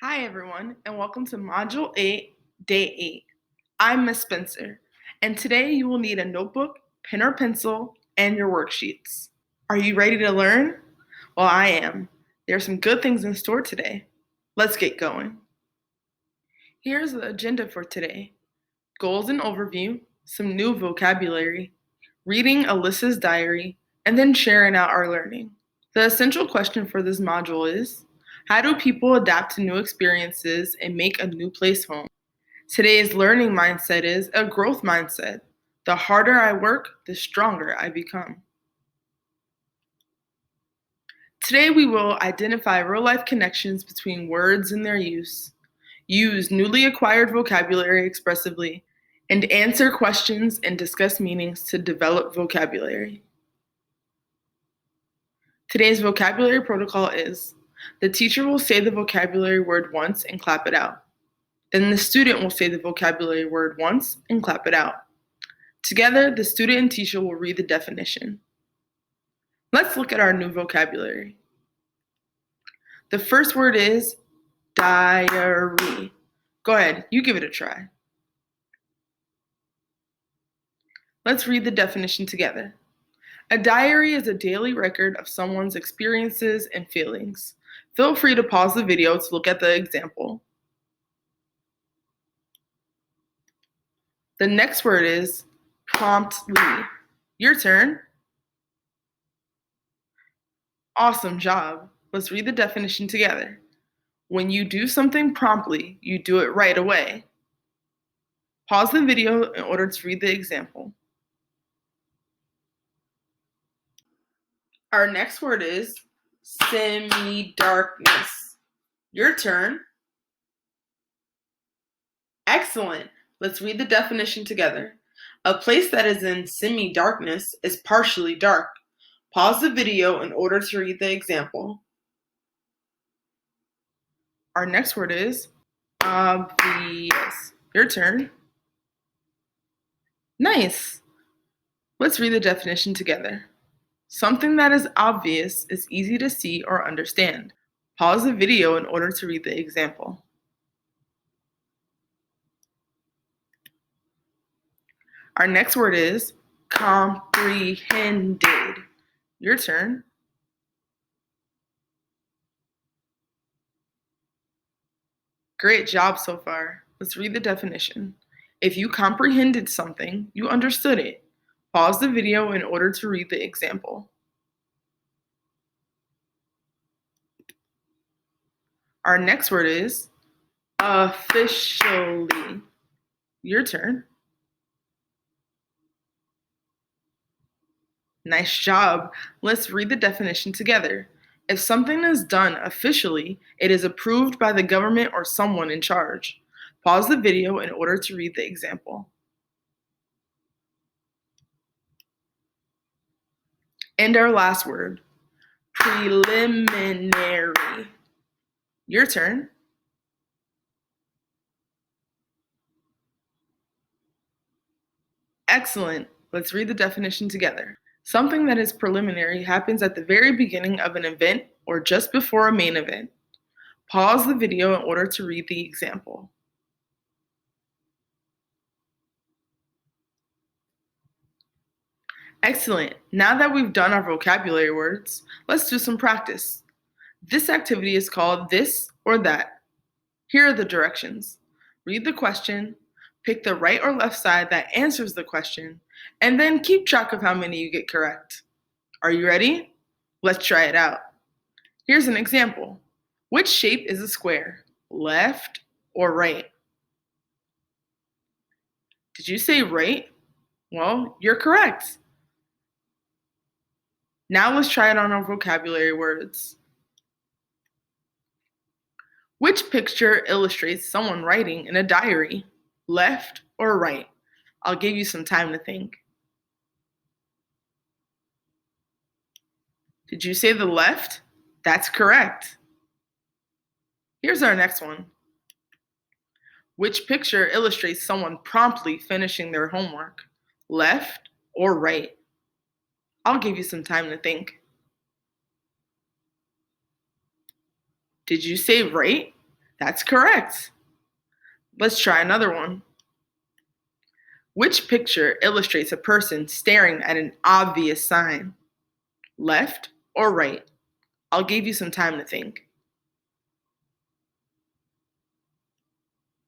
Hi, everyone, and welcome to Module 8, Day 8. I'm Miss Spencer, and today you will need a notebook, pen or pencil, and your worksheets. Are you ready to learn? Well, I am. There are some good things in store today. Let's get going. Here's the agenda for today: goals and overview, some new vocabulary, reading Alyssa's diary, and then sharing out our learning. The essential question for this module is: how do people adapt to new experiences and make a new place home? Today's learning mindset is a growth mindset. The harder I work, the stronger I become. Today we will identify real-life connections between words and their use newly acquired vocabulary expressively, and answer questions and discuss meanings to develop vocabulary. Today's vocabulary protocol is: the teacher will say the vocabulary word once and clap it out. Then the student will say the vocabulary word once and clap it out. Together, the student and teacher will read the definition. Let's look at our new vocabulary. The first word is diary. Go ahead, you give it a try. Let's read the definition together. A diary is a daily record of someone's experiences and feelings. Feel free to pause the video to look at the example. The next word is promptly. Your turn. Awesome job. Let's read the definition together. When you do something promptly, you do it right away. Pause the video in order to read the example. Our next word is semi-darkness. Your turn. Excellent. Let's read the definition together. A place that is in semi-darkness is partially dark. Pause the video in order to read the example. Our next word is obvious. Your turn. Nice. Let's read the definition together. Something that is obvious is easy to see or understand. Pause the video in order to read the example. Our next word is comprehended. Your turn. Great job so far. Let's read the definition. If you comprehended something, you understood it. Pause the video in order to read the example. Our next word is officially. Your turn. Nice job. Let's read the definition together. If something is done officially, it is approved by the government or someone in charge. Pause the video in order to read the example. And our last word, preliminary. Your turn. Excellent. Let's read the definition together. Something that is preliminary happens at the very beginning of an event or just before a main event. Pause the video in order to read the example. Excellent. Now that we've done our vocabulary words, let's do some practice. This activity is called this or that. Here are the directions. Read the question, pick the right or left side that answers the question, and then keep track of how many you get correct. Are you ready? Let's try it out. Here's an example. Which shape is a square? Left or right? Did you say right? Well, you're correct. Now let's try it on our vocabulary words. Which picture illustrates someone writing in a diary? Left or right? I'll give you some time to think. Did you say the left? That's correct. Here's our next one. Which picture illustrates someone promptly finishing their homework? Left or right? I'll give you some time to think. Did you say right? That's correct. Let's try another one. Which picture illustrates a person staring at an obvious sign? Left or right? I'll give you some time to think.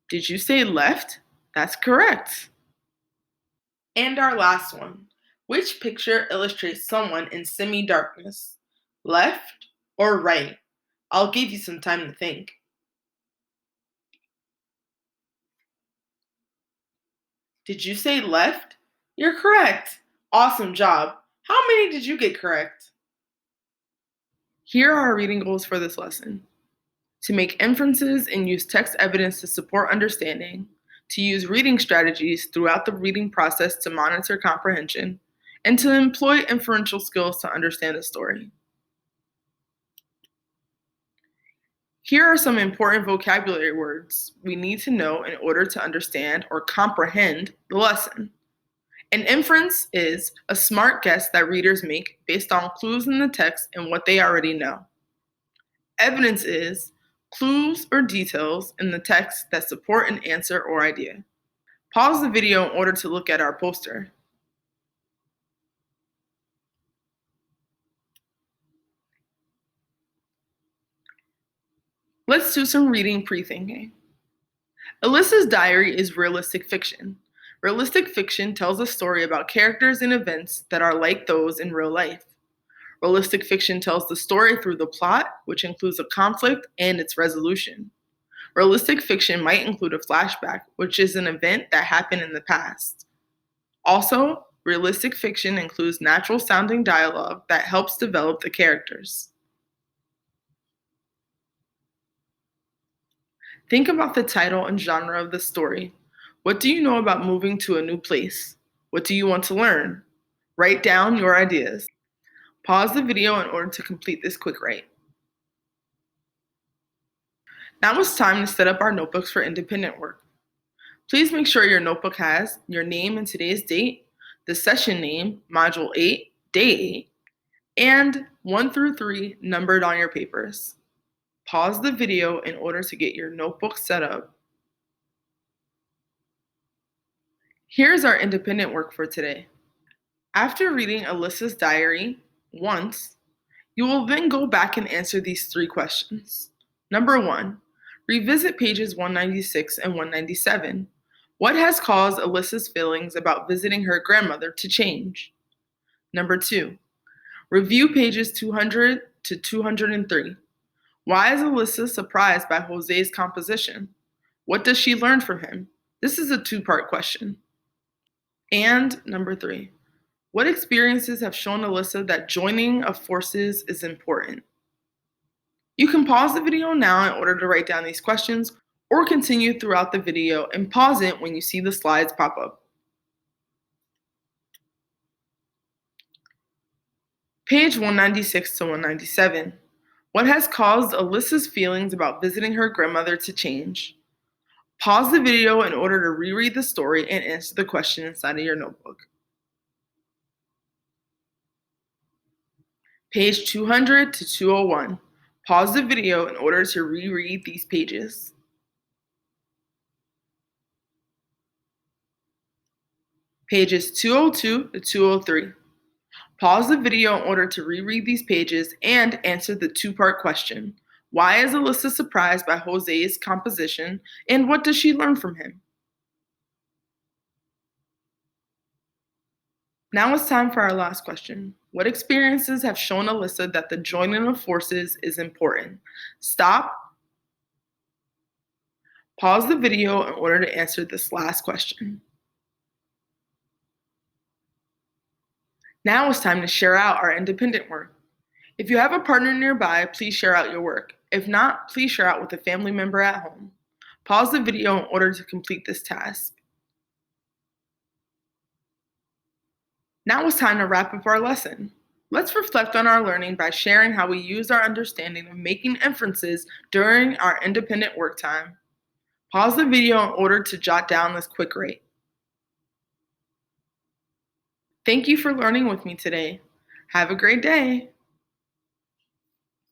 Did you say left? That's correct. And our last one. Which picture illustrates someone in semi-darkness? Left or right? I'll give you some time to think. Did you say left? You're correct. Awesome job. How many did you get correct? Here are our reading goals for this lesson: to make inferences and use text evidence to support understanding, to use reading strategies throughout the reading process to monitor comprehension, and to employ inferential skills to understand the story. Here are some important vocabulary words we need to know in order to understand or comprehend the lesson. An inference is a smart guess that readers make based on clues in the text and what they already know. Evidence is clues or details in the text that support an answer or idea. Pause the video in order to look at our poster. Let's do some reading pre-thinking. Alyssa's diary is realistic fiction. Realistic fiction tells a story about characters and events that are like those in real life. Realistic fiction tells the story through the plot, which includes a conflict and its resolution. Realistic fiction might include a flashback, which is an event that happened in the past. Also, realistic fiction includes natural sounding dialogue that helps develop the characters. Think about the title and genre of the story. What do you know about moving to a new place? What do you want to learn? Write down your ideas. Pause the video in order to complete this quick write. Now it's time to set up our notebooks for independent work. Please make sure your notebook has your name and today's date, the session name, Module 8, Day 8, and 1 through 3 numbered on your papers. Pause the video in order to get your notebook set up. Here's our independent work for today. After reading Alyssa's diary once, you will then go back and answer these 3 questions. Number 1, revisit pages 196 and 197. What has caused Alyssa's feelings about visiting her grandmother to change? Number 2, review pages 200 to 203. Why is Alyssa surprised by Jose's composition? What does she learn from him? This is a 2-part question. And number 3, what experiences have shown Alyssa that joining of forces is important? You can pause the video now in order to write down these questions, or continue throughout the video and pause it when you see the slides pop up. Page 196 to 197. What has caused Alyssa's feelings about visiting her grandmother to change? Pause the video in order to reread the story and answer the question inside of your notebook. Page 200 to 201. Pause the video in order to reread these pages. Pages 202 to 203. Pause the video in order to reread these pages and answer the 2-part question. Why is Alyssa surprised by Jose's composition, and what does she learn from him? Now it's time for our last question. What experiences have shown Alyssa that the joining of forces is important? Stop. Pause the video in order to answer this last question. Now it's time to share out our independent work. If you have a partner nearby, please share out your work. If not, please share out with a family member at home. Pause the video in order to complete this task. Now it's time to wrap up our lesson. Let's reflect on our learning by sharing how we used our understanding of making inferences during our independent work time. Pause the video in order to jot down this quick rate. Thank you for learning with me today. Have a great day.